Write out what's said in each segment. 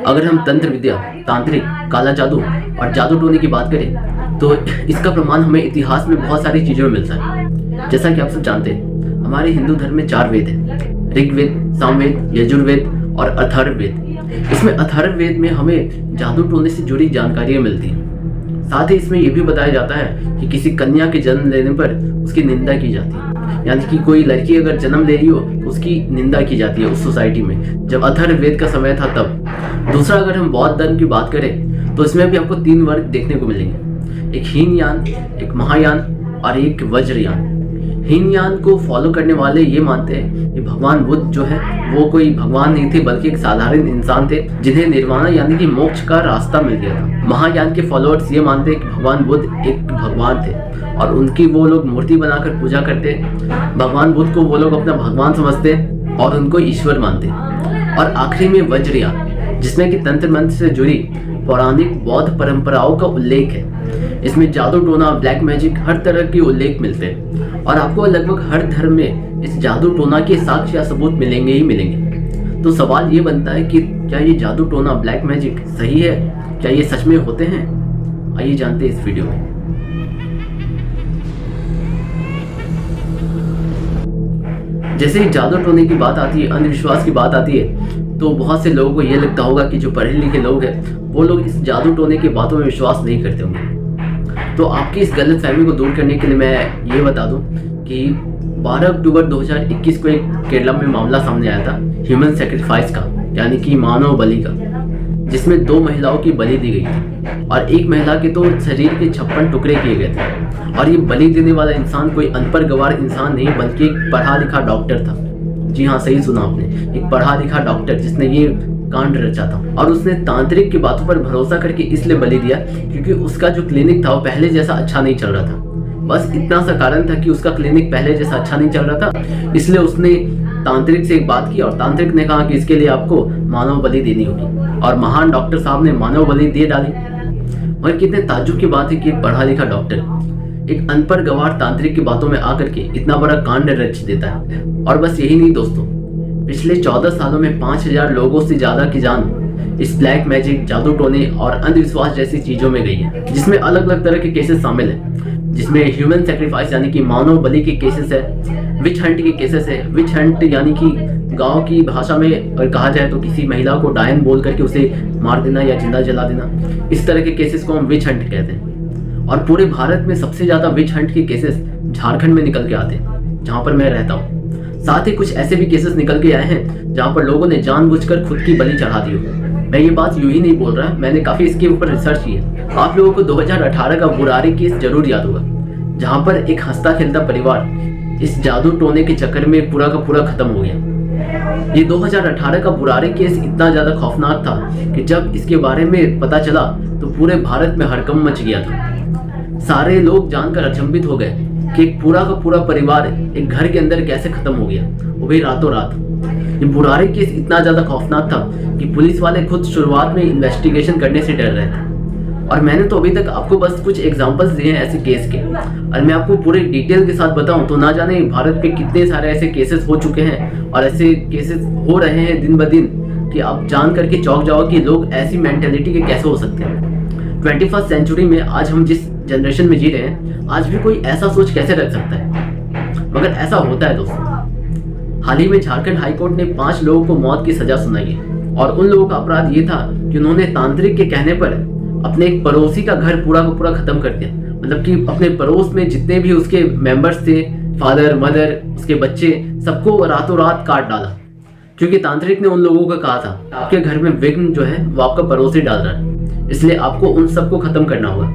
अगर हम तंत्र विद्या, तांत्रिक, काला जादू और जादू टोने की बात करें तो इसका प्रमाण हमें इतिहास में बहुत सारी चीज़ों में मिलता है। जैसा कि आप सब जानते हैं, हमारे हिंदू धर्म में 4 वेद हैं: ऋग्वेद, सामवेद, यजुर्वेद और अथर्ववेद। इसमें अथर्ववेद में हमें जादू टोने से जुड़ी जानकारियाँ मिलती हैं। साथ ही इसमें यह भी बताया जाता है कि किसी कन्या के जन्म लेने पर उसकी निंदा की जाती है, यानी कि कोई लड़की अगर जन्म ले रही हो तो उसकी निंदा की जाती है उस सोसाइटी में, जब अथर्ववेद का समय था तब। दूसरा, अगर हम बौद्ध धर्म की बात करें तो इसमें भी आपको 3 वर्ग देखने को मिलेंगे: एक हीनयान, एक महायान और एक वज्रयान। हीनयान को फॉलो करने वाले ये मानते हैं कि भगवान बुद्ध जो है वो कोई भगवान नहीं थे, बल्कि एक साधारण इंसान थे जिन्हें निर्वाणा यानी कि मोक्ष का रास्ता मिल गया था। महायान के फॉलोअर्स ये मानते हैं कि भगवान बुद्ध एक भगवान थे और उनकी वो लोग मूर्ति बनाकर पूजा करते। भगवान बुद्ध को वो लोग अपना भगवान समझते और उनको ईश्वर मानते। और आखिरी में वज्रयान, जिसमें कि तंत्र मंत्र से जुड़ी पौराणिक बौद्ध परंपराओं का उल्लेख है। इसमें जादू टोना, ब्लैक मैजिक, हर तरह के उल्लेख मिलते हैं और आपको लगभग हर धर्म में इस जादू टोना के साक्ष्य या सबूत मिलेंगे ही मिलेंगे। तो सवाल ये बनता है कि क्या ये जादू टोना, ब्लैक मैजिक सही है? क्या ये सच में होते हैं? आइए जानते हैं इस वीडियो में। जैसे ही जादू टोने की बात आती है, अंधविश्वास की बात आती है, तो बहुत से लोगों को ये लगता होगा कि जो पढ़े लिखे लोग हैं वो लोग इस जादू टोने की बातों में विश्वास नहीं करते होंगे। तो आपकी इस गलतफहमी को दूर करने के लिए मैं ये बता दूं कि 12 अक्टूबर 2021 को एक केरला में मामला सामने आया था ह्यूमन सेक्रीफाइस का, यानी कि मानव बलि का, जिसमें 2 महिलाओं की बलि दी गई थी और एक महिला के तो शरीर के 56 टुकड़े किए गए थे। और ये बलि देने वाला इंसान कोई अनपढ़ गंवार इंसान नहीं, बल्कि एक पढ़ा लिखा डॉक्टर था। जी हाँ, सही सुना आपने, एक पढ़ा लिखा डॉक्टर जिसने ये कांड रचा था। और उसने तांत्रिक की बातों पर भरोसा करके इसलिए बलि दिया क्योंकि उसका जो क्लिनिक था वो पहले जैसा अच्छा नहीं चल रहा था। बस इतना सा कारण था कि उसका क्लिनिक पहले जैसा अच्छा नहीं चल रहा था, इसलिए उसने तांत्रिक से एक बात की और तांत्रिक ने कहा कि इसके लिए आपको मानव बलि देनी होगी। और महान डॉक्टर साहब ने मानव बलि दे डाली। और कितने ताज्जुब की बात है कि एक पढ़ा लिखा डॉक्टर एक अनपढ़ गंवार तांत्रिक की बातों में आकर के इतना बड़ा कांड रच देता है। और बस यही नहीं दोस्तों, पिछले 14 सालों में 5000 लोगों से ज्यादा की जान इस ब्लैक मैजिक, जादू टोने और अंधविश्वास जैसी चीजों में गई है, जिसमें अलग अलग तरह के केसेस शामिल हैं। जिसमें ह्यूमन सेक्रीफाइस यानी कि मानव बलि के केसेस है, विच हंट के केसेस है। विच हंट यानी कि गांव की भाषा में अगर कहा जाए तो किसी महिला को डायन बोल करके उसे मार देना या जिंदा जला देना, इस तरह के केसेस को हम विच हंट कहते हैं। और पूरे भारत में सबसे ज्यादा विच हंट के केसेस झारखंड में निकल के आते हैं, जहां पर मैं रहता हूँ। साथ ही कुछ ऐसे भी केसेस निकल के आए हैं जहां पर लोगों ने जानबूझकर खुद की बलि चढ़ा दी हो। मैं ये बात यूं ही नहीं बोल रहा, मैंने काफी इसके ऊपर रिसर्च की है। आप लोगों को 2018 का बुराड़ी केस जरूर याद होगा, जहां पर एक हंसता खेलता परिवार इस जादू टोने के चक्कर में पूरा का पूरा खत्म हो गया। ये 2018 का बुराड़ी केस इतना ज्यादा खौफनाक था कि जब इसके बारे में पता चला तो पूरे भारत में हड़कंप मच गया था। सारे लोग जानकर अचंभित हो गए कि एक पूरा का पूरा परिवार एक घर के अंदर कैसे खत्म हो गया, वो भी रातों रात। ये बुराड़ी केस इतना ज्यादा खौफनाक था कि पुलिस वाले खुद शुरुआत में इन्वेस्टिगेशन करने से डर रहे थे। और मैंने तो अभी तक आपको बस कुछ एग्जांपल्स दिए हैं ऐसे केस के, और मैं आपको पूरे डिटेल के साथ बताऊं तो ना जाने भारत पे कितने सारे ऐसे केसेस हो चुके हैं और ऐसे केसेस हो रहे हैं दिन ब दिन कि आप जान करके चौंक जाओ कि लोग ऐसी मेंटेलिटी के कैसे हो सकते हैं। 21st सेंचुरी में आज हम जिस जनरेशन में जी रहे हैं, आज भी कोई ऐसा सोच कैसे रख सकता है? मगर ऐसा होता है दोस्तों। हाल ही में झारखंड हाईकोर्ट ने 5 लोगों को मौत की सजा सुनाई है और उन लोगों का अपराध ये था कि उन्होंने तांत्रिक के कहने पर अपने एक पड़ोसी का घर पूरा का पूरा खत्म कर दिया। मतलब कि अपने पड़ोस में जितने भी उसके मेंबर्स थे, फादर, मदर, उसके बच्चे, सबको रातों रात काट डाला, क्योंकि तांत्रिक ने उन लोगों को कहा था आपके घर में विघ्न जो है वो आपका पड़ोसी डाल रहा है, इसलिए आपको उन सबको खत्म करना होगा।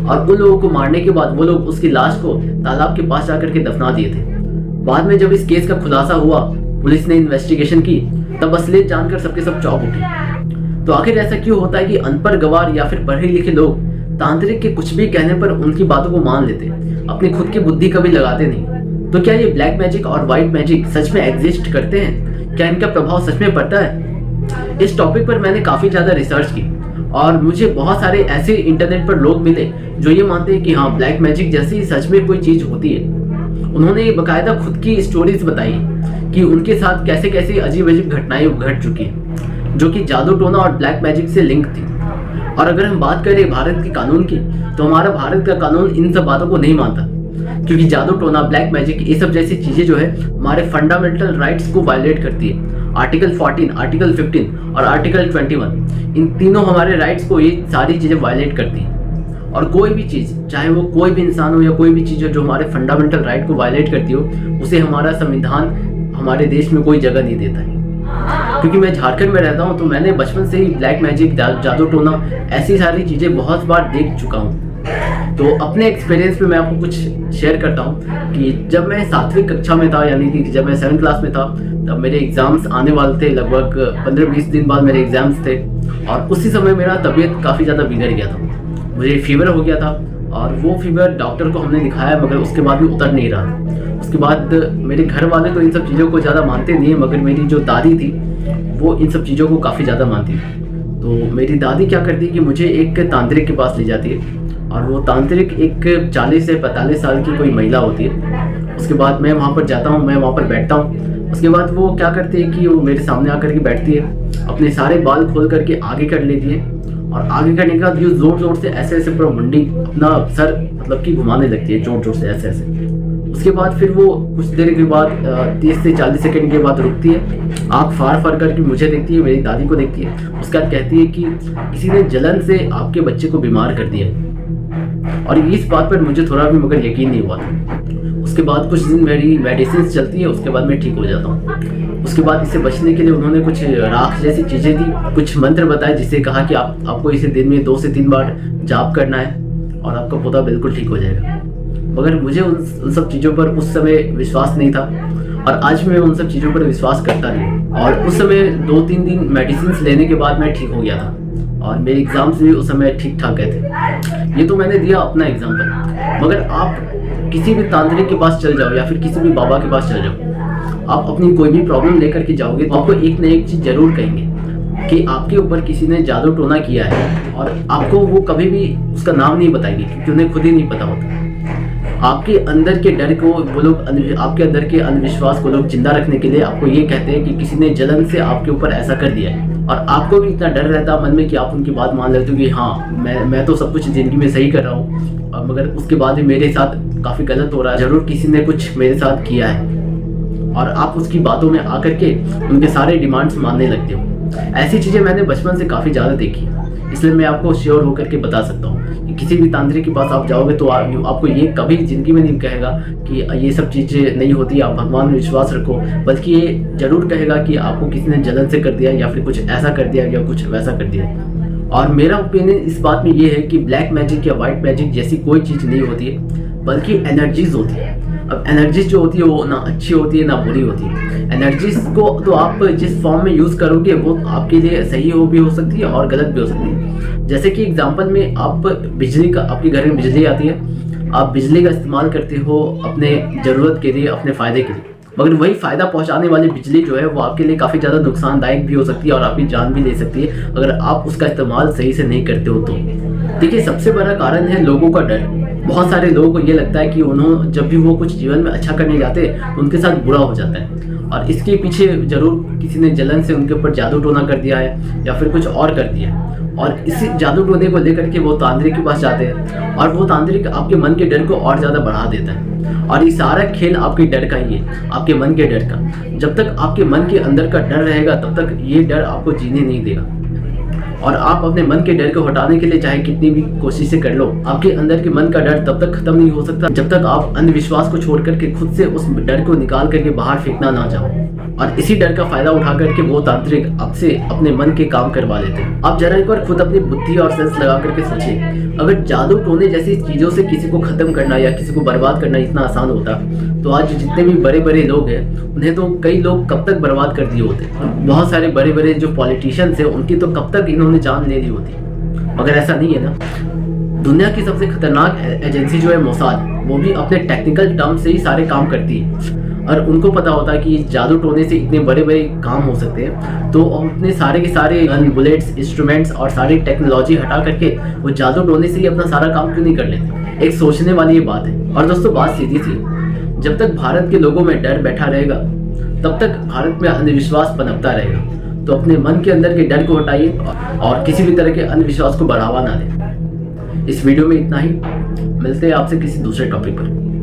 और उन लोगों को मारने के बाद वो लोग उसकी लाश को तालाब के पास जाकर के दफना दिए थे। बाद में जब इस केस का खुलासा हुआ, पुलिस ने इन्वेस्टिगेशन की, तब असलियत जानकर सबके सब चौंक उठे। तो आखिर ऐसा क्यों होता है कि अनपढ़ गंवार या फिर पढ़े लिखे लोग तांत्रिक के कुछ भी कहने पर उनकी बातों को मान लेते, अपनी खुद की बुद्धि कभी लगाते नहीं? तो क्या ये ब्लैक मैजिक और व्हाइट मैजिक सच में एग्जिस्ट करते हैं? क्या इनका प्रभाव सच में पड़ता है? इस टॉपिक पर मैंने काफी ज्यादा रिसर्च की और मुझे बहुत सारे ऐसे इंटरनेट पर लोग मिले जो ये मानते हैं कि हाँ, ब्लैक मैजिक जैसी सच में कोई चीज होती है। उन्होंने बकायदा खुद की स्टोरीज बताई कि उनके साथ कैसे कैसे अजीब अजीब घटनाएं घट चुकी हैं। जो कि जादू टोना और ब्लैक मैजिक से लिंक थी। और अगर हम बात करें भारत के कानून की, तो हमारा भारत का कानून इन सब बातों को नहीं मानता, क्योंकि जादू टोना, ब्लैक मैजिक, ये सब जैसी चीजें जो है हमारे फंडामेंटल राइट्स को वायलेट करती है। आर्टिकल 14, आर्टिकल 15 और आर्टिकल 21, इन तीनों हमारे राइट्स को ये सारी चीजें वायलेट करती हैं। और कोई भी चीज़, चाहे वो कोई भी इंसान हो या कोई भी चीज़ हो जो हमारे फंडामेंटल राइट को वायलेट करती हो, उसे हमारा संविधान हमारे देश में कोई जगह नहीं देता है। क्योंकि मैं झारखंड में रहता हूँ, तो मैंने बचपन से ही ब्लैक मैजिक, जादू टोना, ऐसी सारी चीज़ें बहुत बार देख चुका हूँ। तो अपने एक्सपीरियंस में मैं आपको कुछ शेयर करता हूँ कि जब मैं 7वीं कक्षा में था, यानी कि जब मैं 7th क्लास में था, तब मेरे एग्ज़ाम्स आने वाले थे। लगभग 15-20 दिन बाद मेरे एग्ज़ाम्स थे, और उसी समय मेरा तबीयत काफ़ी ज़्यादा बिगड़ गया था। मुझे फीवर हो गया था, और वो फीवर डॉक्टर को हमने दिखाया, मगर उसके बाद भी उतर नहीं रहा। उसके बाद मेरे घर वाले तो इन सब चीज़ों को ज़्यादा मानते नहीं है, मगर मेरी जो दादी थी वो इन सब चीज़ों को काफ़ी ज़्यादा मानती थी। तो मेरी दादी क्या करती है कि मुझे एक तांत्रिक के पास ले जाती है, और वो तांत्रिक एक 40 से 45 साल की कोई महिला होती है। उसके बाद मैं वहाँ पर जाता हूँ, मैं वहाँ पर बैठता हूँ। उसके बाद वो क्या करती है कि वो मेरे सामने आकर के बैठती है, अपने सारे बाल खोल करके आगे कर लेती है, और आगे करने के बाद यूँ जोर जोर से ऐसे पूरा मुंडी, अपना सर मतलब कि घुमाने लगती है जोर जोर से ऐसे। उसके बाद फिर वो कुछ देर के बाद 30 से 40 सेकंड के बाद रुकती है, आँख फाड़ करके मुझे देखती है, मेरी दादी को देखती है। उसके बाद कहती है कि किसी ने जलन से आपके बच्चे को बीमार कर दिया। और इस बात पर मुझे थोड़ा भी मगर यकीन नहीं हुआ था। उसके बाद कुछ दिन मेरी मेडिसिन चलती है, उसके बाद मैं ठीक हो जाता हूँ। उसके बाद इससे बचने के लिए उन्होंने कुछ राख जैसी चीज़ें दी, कुछ मंत्र बताए, जिससे कहा कि आपको इसे दिन में 2 से 3 बार जाप करना है और आपका पौधा बिल्कुल ठीक हो जाएगा। मगर मुझे उन सब चीज़ों पर उस समय विश्वास नहीं था, और आज मैं उन सब चीज़ों पर विश्वास करता नहीं। और उस समय 2-3 दिन मेडिसिन लेने के बाद मैं ठीक हो गया था, और मेरे एग्ज़ाम्स भी उस समय ठीक ठाक गए थे। ये तो मैंने दिया अपना एग्जाम्पल। मगर आप किसी भी तांत्रिक के पास चल जाओ, या फिर किसी भी बाबा के पास चल जाओ, आप अपनी कोई भी प्रॉब्लम लेकर के जाओगे तो आपको एक न एक चीज़ जरूर कहेंगे कि आपके ऊपर किसी ने जादू टोना किया है, और आपको वो कभी भी उसका नाम नहीं बताएंगे, क्योंकि उन्हें खुद ही नहीं पता होता। आपके अंदर के डर को वो लोग, आपके अंदर के अंधविश्वास को लोग जिंदा रखने के लिए आपको ये कहते हैं कि किसी ने जलन से आपके ऊपर ऐसा कर दिया है। और आपको भी इतना डर रहता है मन में कि आप उनकी बात मान लेते हो कि हाँ, मैं तो सब कुछ ज़िंदगी में सही कर रहा हूँ, मगर उसके बाद भी मेरे साथ काफ़ी गलत हो रहा है, ज़रूर किसी ने कुछ मेरे साथ किया है। और आप उसकी बातों में आकर के उनके सारे डिमांड्स मानने लगते हो। ऐसी चीज़ें मैंने बचपन से काफ़ी ज़्यादा देखी, इसलिए मैं आपको श्योर होकर के बता सकता हूँ कि किसी भी तांत्रिक के पास आप जाओगे तो आपको ये कभी ज़िंदगी में नहीं कहेगा कि ये सब चीज़ें नहीं होती, आप भगवान में विश्वास रखो, बल्कि ये ज़रूर कहेगा कि आपको किसी ने जलन से कर दिया, या फिर कुछ ऐसा कर दिया, या कुछ वैसा कर दिया। और मेरा ओपिनियन इस बात में ये है कि ब्लैक मैजिक या वाइट मैजिक जैसी कोई चीज़ नहीं होती है, बल्कि एनर्जीज होती है। अब एनर्जीज जो होती है वो ना अच्छी होती है ना बुरी होती है। एनर्जीज को तो आप जिस फॉर्म में यूज़ करोगे वो आपके लिए सही भी हो सकती है और गलत भी हो सकती है। जैसे कि एग्जांपल में आप बिजली का, आपके घर में बिजली आती है, आप बिजली का इस्तेमाल करते हो अपने ज़रूरत के लिए, अपने फ़ायदे के लिए, मगर वही फ़ायदा पहुंचाने वाली बिजली जो है वो आपके लिए काफ़ी ज़्यादा नुकसानदायक भी हो सकती है और आपकी जान भी ले सकती है अगर आप उसका इस्तेमाल सही से नहीं करते हो तो। देखिए, सबसे बड़ा कारण है लोगों का डर। बहुत सारे लोगों को ये लगता है कि उन्होंने जब भी वो कुछ जीवन में अच्छा करने जाते हैं तो उनके साथ बुरा हो जाता है, और इसके पीछे ज़रूर किसी ने जलन से उनके ऊपर जादू टोना कर दिया है या फिर कुछ और कर दिया है। और इसी जादू टोने को लेकर के वो तांत्रिक के पास जाते हैं, और वो तांत्रिक आपके मन के डर को और ज़्यादा बढ़ा देता है। और ये सारा खेल आपके डर का ही है, आपके मन के डर का। जब तक आपके मन के अंदर का डर रहेगा तब तक ये डर आपको जीने नहीं देगा। और आप अपने मन के डर को हटाने के लिए चाहे कितनी भी कोशिशें कर लो, आपके अंदर के मन का डर तब तक खत्म नहीं हो सकता जब तक आप अंधविश्वास को छोड़ करके खुद से उस डर को निकाल करके बाहर फेंकना ना चाहो। और इसी डर का फायदा उठा करके वो तांत्रिक आपसे अपने मन के काम करवा लेते हैं। आप जरा एक बार खुद अपनी बुद्धि और सेंस लगा करके सोचिए, अगर जादू टोने जैसी चीजों से किसी को खत्म करना या किसी को बर्बाद करना इतना आसान होता तो आज जितने भी बड़े बड़े लोग हैं उन्हें तो कई लोग कब तक बर्बाद कर दिए होते। बहुत सारे बड़े बड़े जो पॉलिटिशियंस हैं उनकी तो कब तक इन्होंने जान ले ली होती, मगर ऐसा नहीं है ना। दुनिया की सबसे खतरनाक एजेंसी जो है मोसाद, वो भी अपने टेक्निकल टर्म से ही सारे काम करती है, और उनको पता होता है कि जादू टोने से इतने बड़े बड़े काम हो सकते हैं, तो अपने सारे के सारे गन, बुलेट्स, इंस्ट्रूमेंट्स और सारी टेक्नोलॉजी हटा करके वो जादू टोने से ही अपना सारा काम क्यों नहीं कर लेते। एक सोचने वाली ये बात है। और दोस्तों, बात सीधी सी, जब तक भारत के लोगों में डर बैठा रहेगा तब तक भारत में अंधविश्वास पनपता रहेगा। तो अपने मन के अंदर के डर को हटाइए और किसी भी तरह के अंधविश्वास को बढ़ावा ना दें। इस वीडियो में इतना ही, मिलते हैं आपसे किसी दूसरे टॉपिक पर।